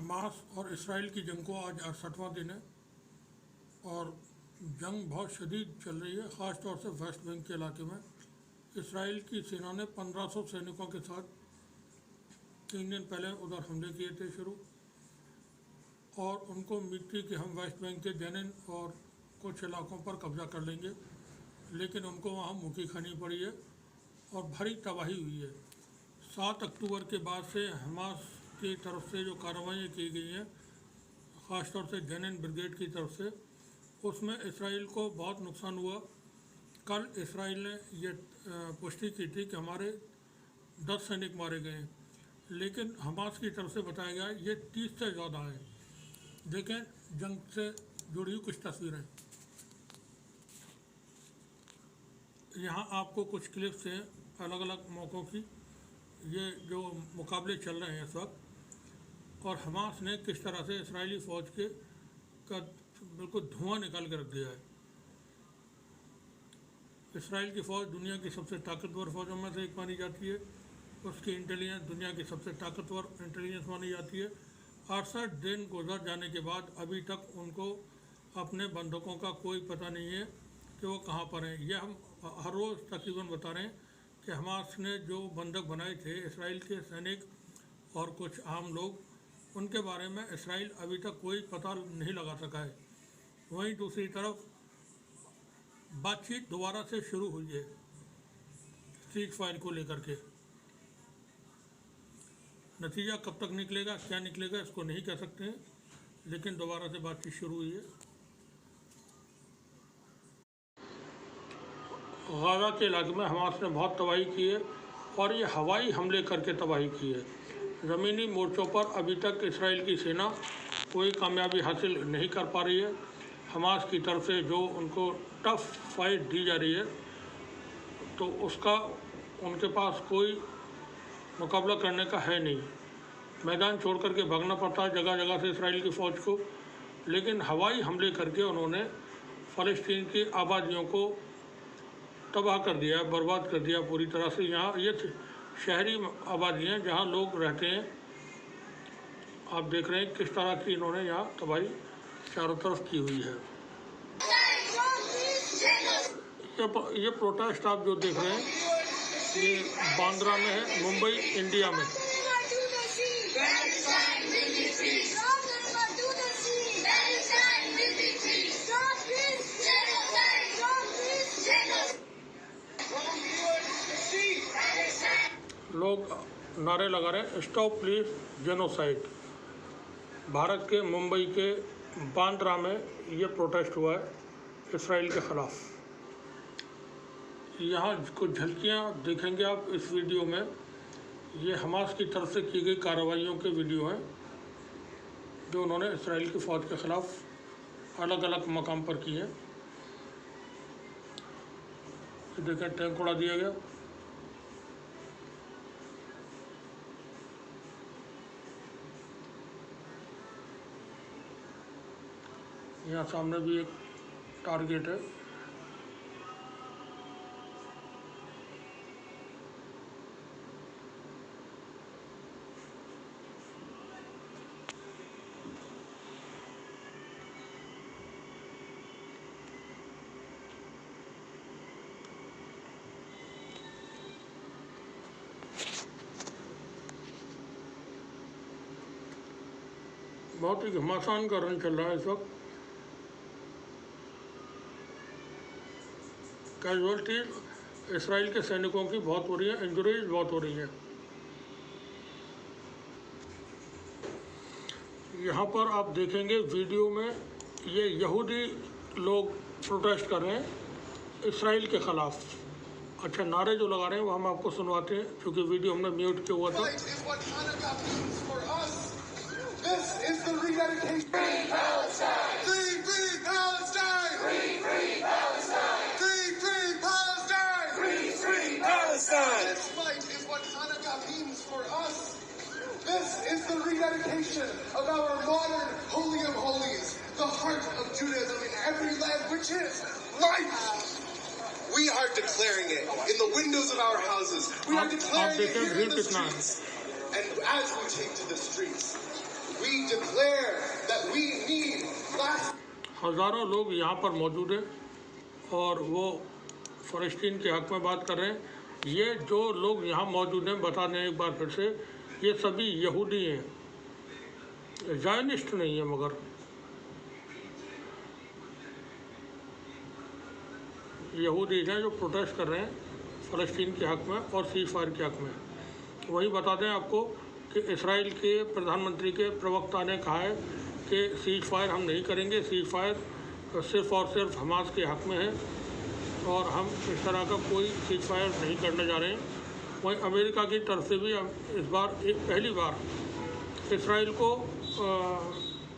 Hamas और Israel की जंग को आज 68वां दिन है और जंग बहुत शदीद चल रही है, ख़ास तौर से वेस्ट बैंक के इलाके में। इसराइल की सेना ने 1500 सैनिकों के साथ 3 दिन पहले उधर हमले किए थे शुरू, और उनको उम्मीद थी कि हम वेस्ट बैंक के जेनिन और कुछ इलाकों पर कब्जा कर लेंगे, लेकिन उनको वहाँ मुक्की खानी पड़ी है और भारी तबाही हुई है। 7 अक्टूबर के बाद से हमास की तरफ से जो कार्रवाइयाँ की गई हैं, ख़ासतौर से जेनिन ब्रिगेड की तरफ से, उसमें इसराइल को बहुत नुकसान हुआ। कल इसराइल ने ये पुष्टि की थी कि हमारे 10 सैनिक मारे गए हैं, लेकिन हमास की तरफ से बताया गया ये 30 से ज़्यादा है। देखें जंग से जुड़ी हुई कुछ तस्वीरें। यहाँ आपको कुछ क्लिप्स हैं अलग अलग मौक़ों की, ये जो मुकाबले चल रहे हैं इस वक्त, और हमास ने किस तरह से इसराइली फ़ौज के का बिल्कुल धुआं निकाल कर रख दिया है। इसराइल की फ़ौज दुनिया की सबसे ताकतवर फ़ौजों में से एक मानी जाती है। उसकी इंटेलिजेंस दुनिया की सबसे ताकतवर इंटेलिजेंस मानी जाती है। 68 दिन गुजर जाने के बाद अभी तक उनको अपने बंधकों का कोई पता नहीं है कि वो कहाँ पर हैं। यह हम हर रोज़ तकरीबन बता रहे हैं कि हमास ने जो बंधक बनाए थे, इसराइल के सैनिक और कुछ आम लोग, उनके बारे में इसराइल अभी तक कोई पता नहीं लगा सका है। वहीं दूसरी तरफ बातचीत दोबारा से शुरू हुई है सीज फायर को लेकर के। नतीजा कब तक निकलेगा, क्या निकलेगा, इसको नहीं कह सकते हैं, लेकिन दोबारा से बातचीत शुरू हुई है। गाज़ा के इलाके में हमास ने बहुत तबाही की है और ये हवाई हमले करके तबाही की है। ज़मीनी मोर्चों पर अभी तक इसराइल की सेना कोई कामयाबी हासिल नहीं कर पा रही है। हमास की तरफ से जो उनको टफ फाइट दी जा रही है, तो उसका उनके पास कोई मुकाबला करने का है नहीं। मैदान छोड़ करके भागना पड़ता है जगह जगह से इसराइल की फ़ौज को, लेकिन हवाई हमले करके उन्होंने फ़लस्तीन की आबादियों को तबाह कर दिया, बर्बाद कर दिया पूरी तरह से। यहाँ ये शहरी आबादी हैं जहाँ लोग रहते हैं। आप देख रहे हैं किस तरह की इन्होंने यहाँ तबाही चारों तरफ की हुई है। ये प्रोटेस्ट आप जो देख रहे हैं, ये बांद्रा में है, मुंबई इंडिया में। लोग नारे लगा रहे हैं, स्टॉप प्लीज जेनोसाइड। भारत के मुंबई के बांद्रा में ये प्रोटेस्ट हुआ है इसराइल के ख़िलाफ़। यहाँ कुछ झलकियाँ देखेंगे आप इस वीडियो में। ये हमास की तरफ से की गई कार्रवाइयों के वीडियो हैं जो उन्होंने इसराइल की फ़ौज के ख़िलाफ़ अलग अलग मकाम पर की है। देखें, टैंक उड़ा दिया गया। यहाँ सामने भी एक टारगेट है। बहुत ही घमासान का रन चल रहा है इस वक्त। कैजुअल्टीज इसराइल के सैनिकों की बहुत हो रही है, इंजरीज बहुत हो रही है। यहाँ पर आप देखेंगे वीडियो में, ये यहूदी लोग प्रोटेस्ट कर रहे हैं इसराइल के ख़िलाफ़। अच्छा, नारे जो लगा रहे हैं वो हम आपको सुनवाते हैं, क्योंकि वीडियो हमने म्यूट किया हुआ था। This is the rededication. Free Palestine! Free, free Palestine! Free, free Palestine! Free, free Palestine! Free, free Palestine! This fight is what Hanukkah means for us. This is the rededication of our modern Holy of Holies, the heart of Judaism in every land, which is life. We are declaring it in the windows of our houses. We are declaring it here in the streets. And as we take to the streets, we declare that we need lasting. हज़ारों लोग यहाँ पर मौजूद हैं और वो फ़लस्तीन के हक़ में बात कर रहे हैं। ये जो लोग यहाँ मौजूद हैं, बता दें एक बार फिर से, ये सभी यहूदी हैं, ज़ायनिस्ट नहीं है, मगर यहूदी हैं जो प्रोटेस्ट कर रहे हैं फ़लस्तीन के हक़ में और सीज़ फायर के हक़ में। वही बता दें आपको कि इसराइल के प्रधानमंत्री के प्रवक्ता ने कहा है कि सीज़ फायर हम नहीं करेंगे, सीज़ फायर सिर्फ़ और सिर्फ हमास के हक़ में है और हम इस तरह का कोई सीज़ फायर नहीं करने जा रहे हैं। वहीं अमेरिका की तरफ से भी इस बार पहली बार इसराइल को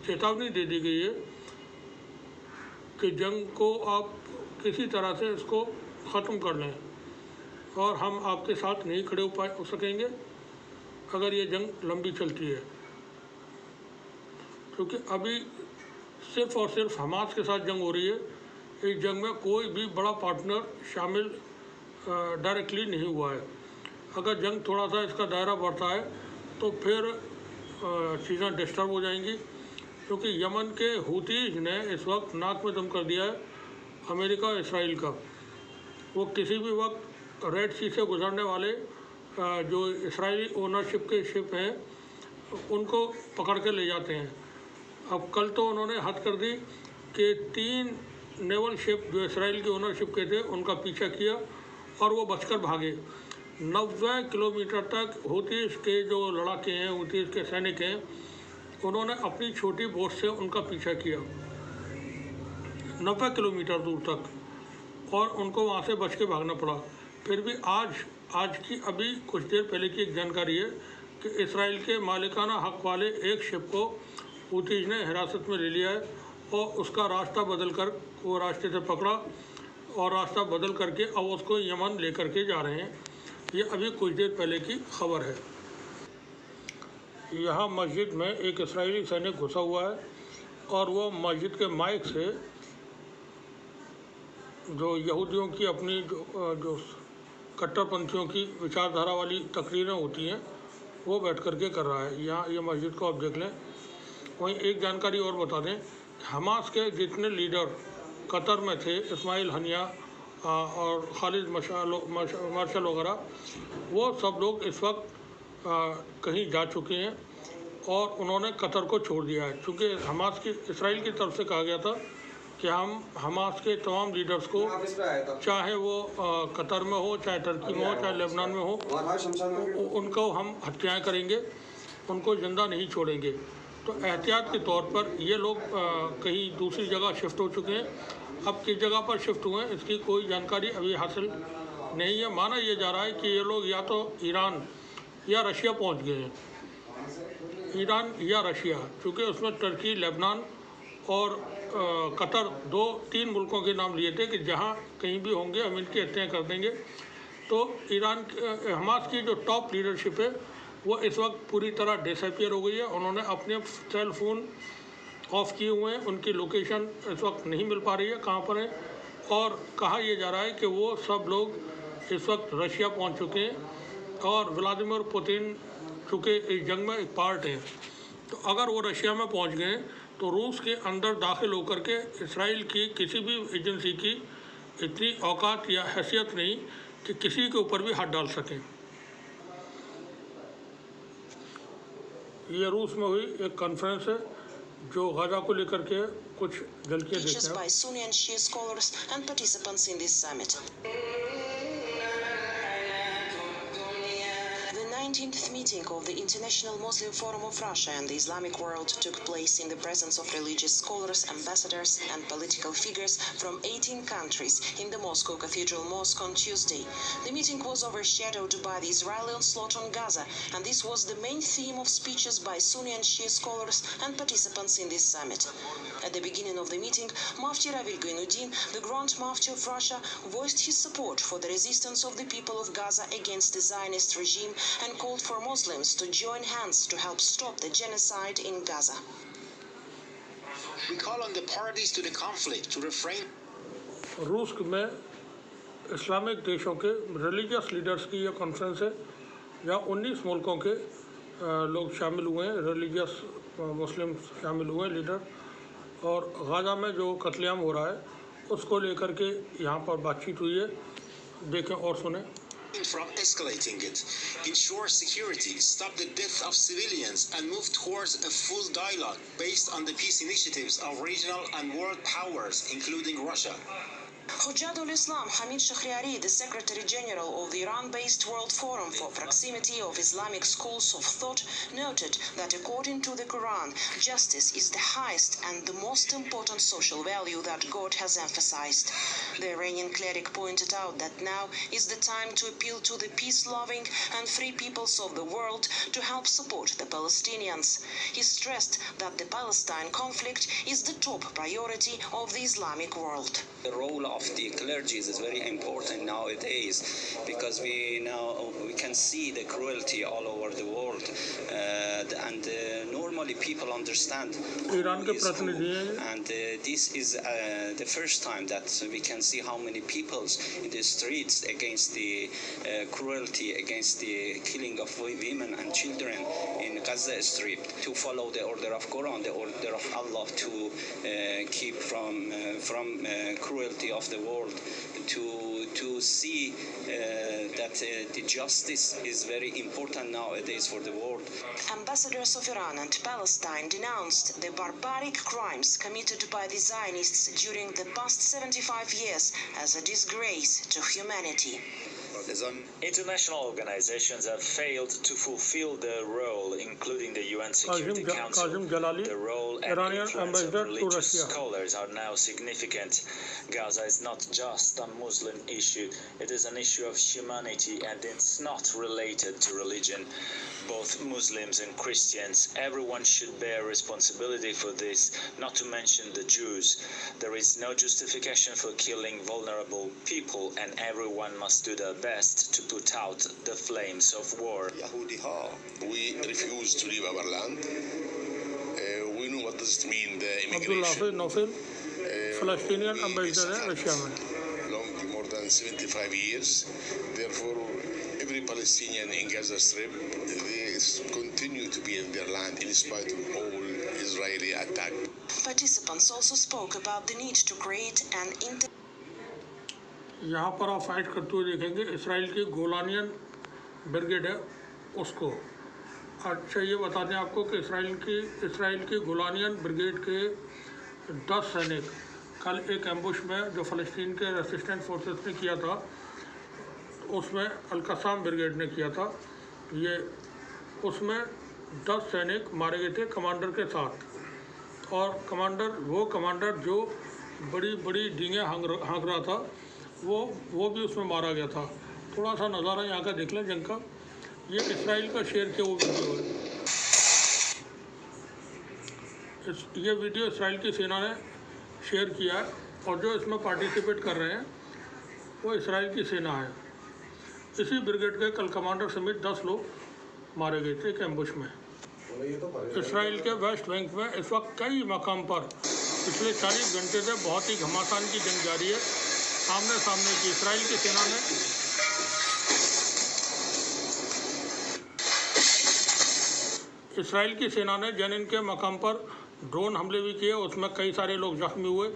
चेतावनी दे दी गई है कि जंग को आप किसी तरह से इसको ख़त्म कर लें और हम आपके साथ नहीं खड़े हो सकेंगे अगर ये जंग लंबी चलती है, क्योंकि अभी सिर्फ़ और सिर्फ हमास के साथ जंग हो रही है। इस जंग में कोई भी बड़ा पार्टनर शामिल डायरेक्टली नहीं हुआ है। अगर जंग थोड़ा सा इसका दायरा बढ़ता है तो फिर चीज़ें डिस्टर्ब हो जाएंगी, क्योंकि यमन के हूतीज़ ने इस वक्त नाक में दम कर दिया है अमेरिका और इसराइल का। वो किसी भी वक्त रेड सी से गुजरने वाले जो इसराइली ओनरशिप के शिप हैं उनको पकड़ के ले जाते हैं। अब कल तो उन्होंने हद कर दी कि 3 नेवल शिप जो इसराइल की ओनरशिप के थे उनका पीछा किया और वो बचकर भागे। 90 किलोमीटर तक हूतीज़ के जो लड़ाके हैं, हूतीज़ के सैनिक हैं, उन्होंने अपनी छोटी बोट से उनका पीछा किया 90 किलोमीटर दूर तक, और उनको वहाँ से बच के भागना पड़ा। फिर भी आज की अभी कुछ देर पहले की एक जानकारी है कि इसराइल के मालिकाना हक़ वाले एक शिप को हूतीज़ ने हिरासत में ले लिया है और उसका रास्ता बदल कर वो रास्ते से पकड़ा और रास्ता बदल करके अब उसको यमन लेकर के जा रहे हैं। ये अभी कुछ देर पहले की खबर है। यहाँ मस्जिद में एक इसराइली सैनिक घुसा हुआ है और वो मस्जिद के माइक से जो यहूदियों की अपनी जो कट्टरपंथियों की विचारधारा वाली तकरीरें होती हैं वो बैठ करके कर रहा है। यहाँ ये मस्जिद को आप देख लें। वहीं एक जानकारी और बता दें, हमास के जितने लीडर कतर में थे, इस्माइल हनिया और खालिद मार्शल वगैरह, वो सब लोग इस वक्त कहीं जा चुके हैं और उन्होंने कतर को छोड़ दिया है, क्योंकि इसराइल की तरफ से कहा गया था कि हम हमास के तमाम लीडर्स को, चाहे वो कतर में हो, चाहे टर्की में हो, चाहे लेबनान में हो, उनको हम हत्याएं करेंगे, उनको जिंदा नहीं छोड़ेंगे। तो एहतियात के तौर पर ये लोग कहीं दूसरी जगह शिफ्ट हो चुके हैं। अब किस जगह पर शिफ्ट हुए हैं इसकी कोई जानकारी अभी हासिल नहीं है। माना यह जा रहा है कि ये लोग या तो ईरान या रशिया पहुंच गए हैं। ईरान या रशिया, क्योंकि उसमें टर्की, लेबनान और कतर 2-3 मुल्कों के नाम लिए थे कि जहां कहीं भी होंगे हम इनकी हत्याएं कर देंगे। तो ईरान हमास की जो टॉप लीडरशिप है वो इस वक्त पूरी तरह डिसअपीयर हो गई है। उन्होंने अपने सेल फ़ोन ऑफ़ किए हुए हैं, उनकी लोकेशन इस वक्त नहीं मिल पा रही है कहाँ पर है, और कहा यह जा रहा है कि वो सब लोग इस वक्त रशिया पहुँच चुके हैं और व्लादिमीर पुतिन चूँकि इस जंग में एक पार्ट हैं। तो अगर वो रशिया में पहुँच गए तो रूस के अंदर दाखिल होकर के इसराइल की किसी भी एजेंसी की इतनी औकात या हैसियत नहीं कि किसी के ऊपर भी हाथ डाल सकें। ये रूस में हुई एक कॉन्फ्रेंस है जो गाजा को लेकर के कुछ झलकियां देखते हैं। by Sunni and Shia scholars and participants in this summit. The 19th meeting of the International Muslim Forum of Russia and the Islamic world took place in the presence of religious scholars, ambassadors and political figures from 18 countries in the Moscow Cathedral Mosque on Tuesday. The meeting was overshadowed by the Israeli onslaught on Gaza, and this was the main theme of speeches by Sunni and Shia scholars and participants in this summit. At the beginning of the meeting, Mufti Ravil Gainuddin, the Grand Mufti of Russia, voiced his support for the resistance of the people of Gaza against the Zionist regime and called for Muslims to join hands to help stop the genocide in Gaza. We call on the parties to the conflict to refrain. रूस में Islamic देशों के religious leaders की यह conference है जहाँ 19 मुल्कों के लोग शामिल हुए हैं, रिलीजियस मुस्लिम शामिल हुए हैं लीडर, और गाज़ा में जो कत्लेआम हो रहा है उसको लेकर के यहाँ पर बातचीत हुई है। देखें और सुने। From escalating it, ensure security, stop the death of civilians, and move towards a full dialogue based on the peace initiatives of regional and world powers, including Russia. Hojjatul Islam Hamid Shahriari, the Secretary General of the Iran-based World Forum for Proximity of Islamic Schools of Thought, noted that according to the Quran, justice is the highest and the most important social value that God has emphasized. The Iranian cleric pointed out that now is the time to appeal to the peace-loving and free peoples of the world to help support the Palestinians. He stressed that the Palestine conflict is the top priority of the Islamic world. The role of the clergy is very important nowadays because we can see the cruelty all over the world, and normally people understand Iran के प्रतिनिधि हैं, and this is the first time that we can see how many peoples in the streets against the cruelty, against the killing of women and children in Gaza Strip, to follow the order of Quran, the order of Allah, to keep from cruelty of the world, to see that the justice is very important nowadays for the world. Ambassadors of Iran and Palestine denounced the barbaric crimes committed by the Zionists during the past 75 years as a disgrace to humanity. International organizations have failed to fulfill their role, including the UN Security Council. The role and influence of religious scholars are now significant. Gaza is not just a Muslim issue, it is an issue of humanity, and it's not related to religion. Both Muslims and Christians, everyone should bear responsibility for this, not to mention the Jews. There is no justification for killing vulnerable people, and everyone must do their best to put out the flames of war. We refuse to leave our land. We know what does it mean, the immigration. Palestinian ambassador है Russia में. Long, more than 75 years. Therefore, every Palestinian in Gaza Strip, they continue to be in their land in spite of all Israeli attack. Participants also spoke about the need to create an यहाँ पर आप fight करते हुए देखेंगे Israel की गोलानियन brigade है उसको। अच्छा ये बता दें आपको कि इसराइल की गोलानियन ब्रिगेड के 10 सैनिक कल एक एम्बुश में जो फ़लस्तीन के रेसिस्टेंट फोर्सेस ने किया था उसमें अल-कसाम ब्रिगेड ने किया था, ये उसमें 10 सैनिक मारे गए थे कमांडर के साथ, और वो कमांडर जो बड़ी बड़ी डींगें हाँक रहा था वो भी उसमें मारा गया था। थोड़ा सा नज़ारा यहाँ का देख लें जंग का। ये इसराइल का शेयर किया वो वीडियो है। ये वीडियो इसराइल की सेना ने शेयर किया है, और जो इसमें पार्टिसिपेट कर रहे हैं वो इसराइल की सेना है। इसी ब्रिगेड के कल कमांडर समेत 10 लोग मारे गए थे एक एम्बुश में। इसराइल के वेस्ट बैंक में इस वक्त कई मकाम पर पिछले 40 घंटे से बहुत ही घमासान की जंग जारी है। सामने की इसराइल की सेना ने जेनिन के मकाम पर ड्रोन हमले भी किए, उसमें कई सारे लोग जख्मी हुए।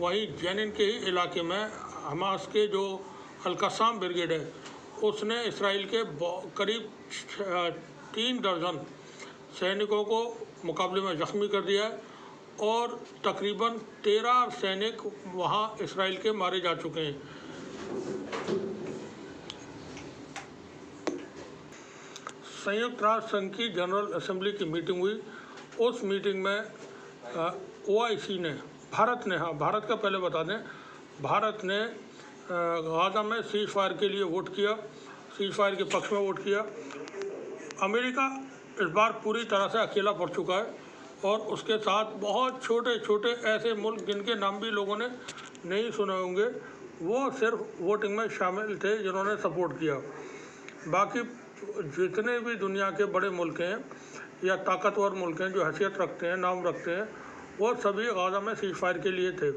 वहीं जेनिन के ही इलाके में हमास के जो अल-कसाम ब्रिगेड है उसने इसराइल के करीब 3 दर्जन सैनिकों को मुकाबले में जख्मी कर दिया है, और तकरीबन 13 सैनिक वहां इसराइल के मारे जा चुके हैं। संयुक्त राष्ट्र संघ की जनरल असेंबली की मीटिंग हुई। उस मीटिंग में OIC ने भारत का पहले बता दें, भारत ने गाज़ा में सीज फायर के लिए वोट किया, सीज फायर के पक्ष में वोट किया। अमेरिका इस बार पूरी तरह से अकेला पड़ चुका है, और उसके साथ बहुत छोटे छोटे ऐसे मुल्क जिनके नाम भी लोगों ने नहीं सुने होंगे, वो सिर्फ वोटिंग में शामिल थे जिन्होंने सपोर्ट किया। बाकी जितने भी दुनिया के बड़े मुल्क हैं या ताकतवर मुल्क हैं जो हैसियत रखते हैं, नाम रखते हैं, वो सभी गाज़ा में सीज फायर के लिए थे।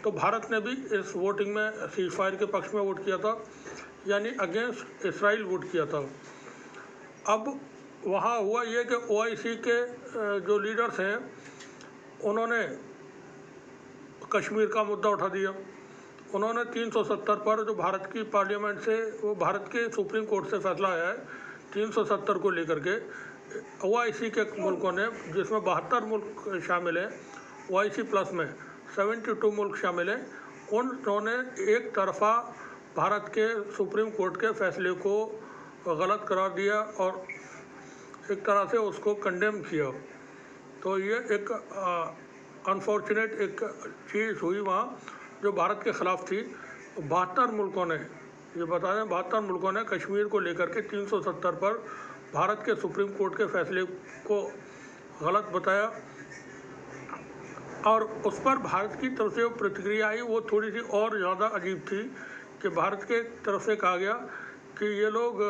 तो भारत ने भी इस वोटिंग में सीज फायर के पक्ष में वोट किया था, यानी अगेंस्ट इसराइल वोट किया था। अब वहाँ हुआ ये कि ओआईसी के जो लीडर्स हैं उन्होंने कश्मीर का मुद्दा उठा दिया। उन्होंने 370 पर जो भारत की पार्लियामेंट से, वो भारत के सुप्रीम कोर्ट से फैसला आया है 370 को लेकर के, ओआईसी के मुल्कों ने, जिसमें 72 मुल्क शामिल हैं, ओआईसी प्लस में 72 मुल्क शामिल हैं, उन्होंने एक तरफा भारत के सुप्रीम कोर्ट के फैसले को गलत करार दिया और एक तरह से उसको कंडेम किया। तो ये एक अनफॉर्चुनेट एक चीज़ हुई वहाँ जो भारत के ख़िलाफ़ थी। 72 मुल्कों ने, ये बता दें, 72 मुल्कों ने कश्मीर को लेकर के 370 पर भारत के सुप्रीम कोर्ट के फैसले को गलत बताया और उस पर भारत की तरफ से जो प्रतिक्रिया आई वो थोड़ी सी और ज़्यादा अजीब थी कि भारत के तरफ से कहा गया कि ये लोग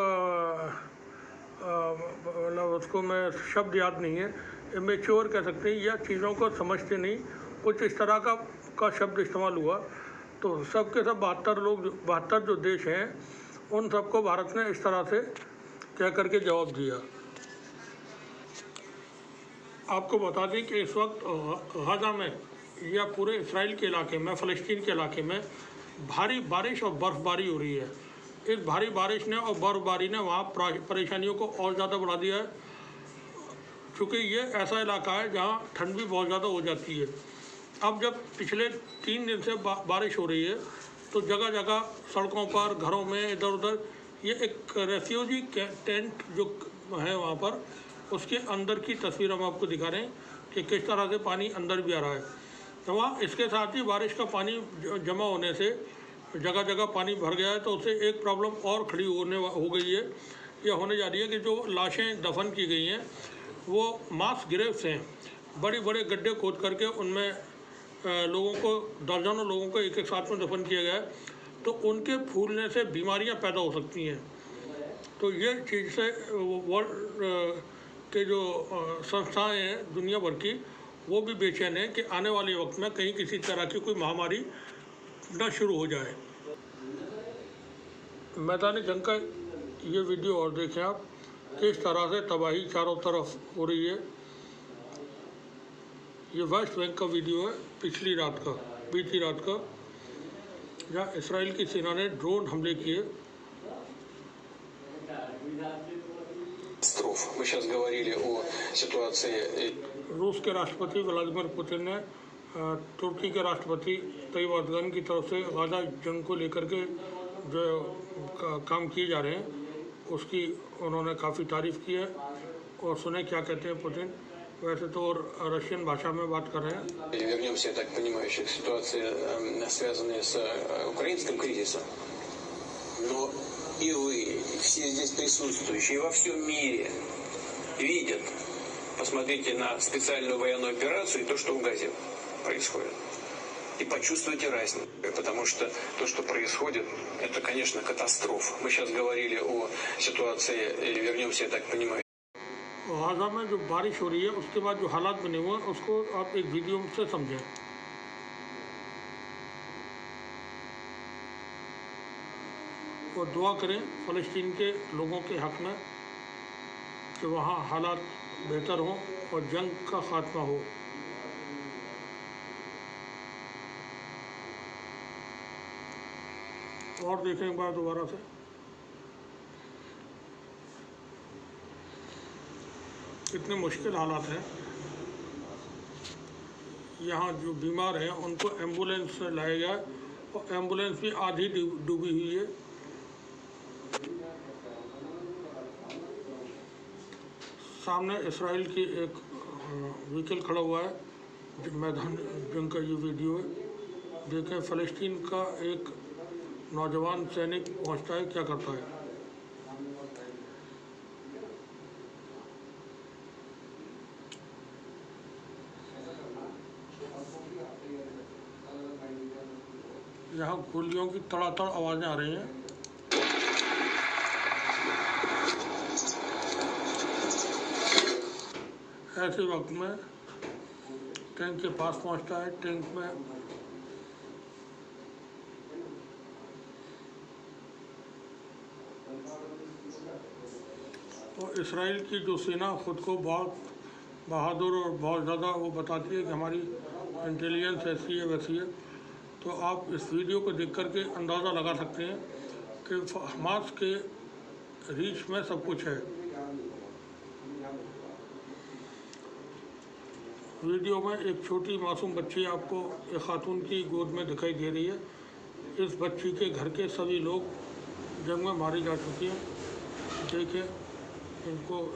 मतलब उसको मैं शब्द याद नहीं है, इमेच्योर कह सकते हैं, या चीज़ों को समझते नहीं, कुछ इस तरह का शब्द इस्तेमाल हुआ। तो सब के सब 72 जो देश हैं उन सबको भारत ने इस तरह से कह करके जवाब दिया। आपको बता दें कि इस वक्त गाज़ा में या पूरे इसराइल के इलाके में, फ़लस्तीन के इलाके में भारी बारिश और बर्फ़बारी हो रही है। इस भारी बारिश ने और बर्फ़बारी ने वहाँ परेशानियों को और ज़्यादा बढ़ा दिया है, क्योंकि ये ऐसा इलाका है जहाँ ठंड भी बहुत ज़्यादा हो जाती है। अब जब पिछले 3 दिन से बारिश हो रही है तो जगह जगह सड़कों पर, घरों में, इधर उधर ये एक रेफ्यूजी टेंट जो है वहाँ पर, उसके अंदर की तस्वीर हम आपको दिखा रहे हैं कि किस तरह से पानी अंदर भी आ रहा है। तो वहाँ इसके साथ ही बारिश का पानी जमा होने से जगह जगह पानी भर गया है, तो उससे एक प्रॉब्लम और खड़ी हो गई है, यह होने जा रही है कि जो लाशें दफन की गई हैं वो मास ग्रेव्स हैं, बड़े बड़े गड्ढे खोद करके उनमें लोगों को, दर्जनों लोगों को एक एक साथ में दफन किया गया है, तो उनके फूलने से बीमारियां पैदा हो सकती हैं। तो ये चीज़ से वर्ल्ड के जो संस्थाएं हैं दुनिया भर की, वो भी बेचैन हैं कि आने वाले वक्त में कहीं किसी तरह की कोई महामारी न शुरू हो जाए। मैदानी जंग का ये वीडियो और देखें आप, किस तरह से तबाही चारों तरफ हो रही है। ये वेस्ट बैंक का वीडियो है बीती रात का, जहाँ इसराइल की सेना ने ड्रोन हमले किए। रूस के राष्ट्रपति व्लादिमीर पुतिन ने तुर्की के राष्ट्रपति तय्यिप एर्दोगान की तरफ से गाज़ा जंग को लेकर के जो काम किए जा रहे हैं उसकी उन्होंने काफ़ी तारीफ़ की है। और सुने क्या कहते हैं पुतिन, वैसे तो रशियन भाषा में बात कर रहे हैं। Вернемся, я так понимаю, еще к ситуации, связанной с украинским кризисом. Но и вы, и все здесь присутствующие во всем мире видят. Посмотрите на специальную военную операцию и то, что в Газе происходит. И почувствуйте разницу, потому что то, что происходит, это, конечно, катастрофа. Мы сейчас говорили о ситуации, вернемся, я так понимаю. गाज़ा में जो बारिश हो रही है उसके बाद जो हालात बने हुए हैं उसको आप एक वीडियो से समझें। और दुआ करें फ़लस्तीन के लोगों के हक़ में कि वहाँ हालात बेहतर हों और जंग का ख़ात्मा हो। और देखें एक बार दोबारा से, कितने मुश्किल हालात हैं। यहाँ जो बीमार हैं उनको एम्बुलेंस से लाया गया और एम्बुलेंस भी आधी डूबी हुई है। सामने इसराइल की एक व्हीकल खड़ा हुआ है, मैदान जंग का ये वीडियो है। देखें फ़लस्तीन का एक नौजवान सैनिक पहुंचता है, क्या करता है। यहाँ गोलियों की तड़ातड़ आवाज़ें आ रही हैं। ऐसे वक्त में टैंक के पास पहुंचता है, टैंक में तो इसराइल की जो सेना खुद को बहुत बहादुर और बहुत ज़्यादा वो बताती है कि हमारी इंटेलिजेंस ऐसी है वैसी है, तो आप इस वीडियो को देख कर के अंदाज़ा लगा सकते हैं कि हमास के रीच में सब कुछ है। वीडियो में एक छोटी मासूम बच्ची आपको एक खातून की गोद में दिखाई दे रही है। इस बच्ची के घर के सभी लोग जंग में मारी जा चुकी हैं। देखिए इनको,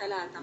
3.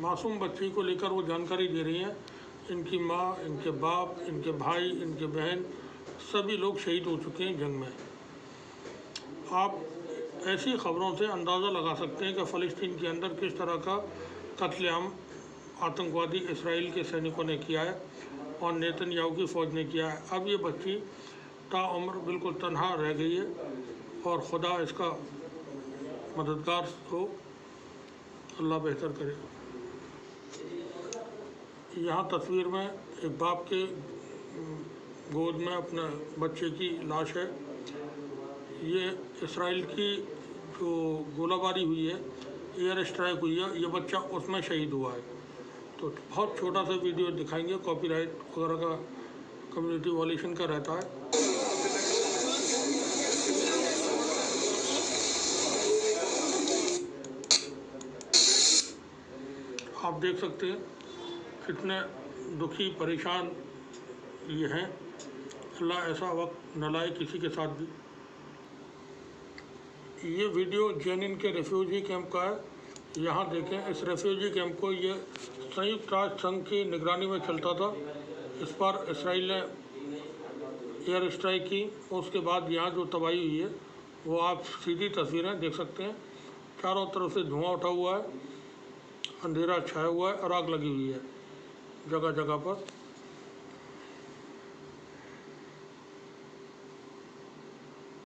मासूम बच्ची को लेकर वो जानकारी दे रही हैं। इनकी माँ, इनके बाप, इनके भाई, इनके बहन सभी लोग शहीद हो चुके हैं जंग में। आप ऐसी ख़बरों से अंदाज़ा लगा सकते हैं कि फ़लस्तीन के अंदर किस तरह का कत्लेआम आतंकवादी इसराइल के सैनिकों ने किया है और नेतन्याहू की फ़ौज ने किया है। अब ये बच्ची ताउम्र बिल्कुल तन्हा रह गई है और खुदा इसका मददगार हो, अल्लाह बेहतर करे। यहाँ तस्वीर में एक बाप के गोद में अपने बच्चे की लाश है। ये इसराइल की जो गोलाबारी हुई है, एयर स्ट्राइक हुई है, ये बच्चा उसमें शहीद हुआ है। तो बहुत छोटा सा वीडियो दिखाएंगे, कॉपीराइट वगैरह का, कम्युनिटी वॉल्यूशन का रहता है। आप देख सकते हैं कितने दुखी परेशान ये हैं। अल्लाह ऐसा वक्त न लाए किसी के साथ भी। ये वीडियो जेनिन के रेफ्यूजी कैंप का है। यहाँ देखें, इस रेफ्यूजी कैंप को ये संयुक्त राष्ट्र संघ की निगरानी में चलता था। इस पर इसराइल ने एयर स्ट्राइक की, उसके बाद यहाँ जो तबाही हुई है वो आप सीधी तस्वीरें देख सकते हैं। चारों तरफ से धुआं उठा हुआ है, अंधेरा छाया हुआ है और आग लगी हुई है जगह जगह पर।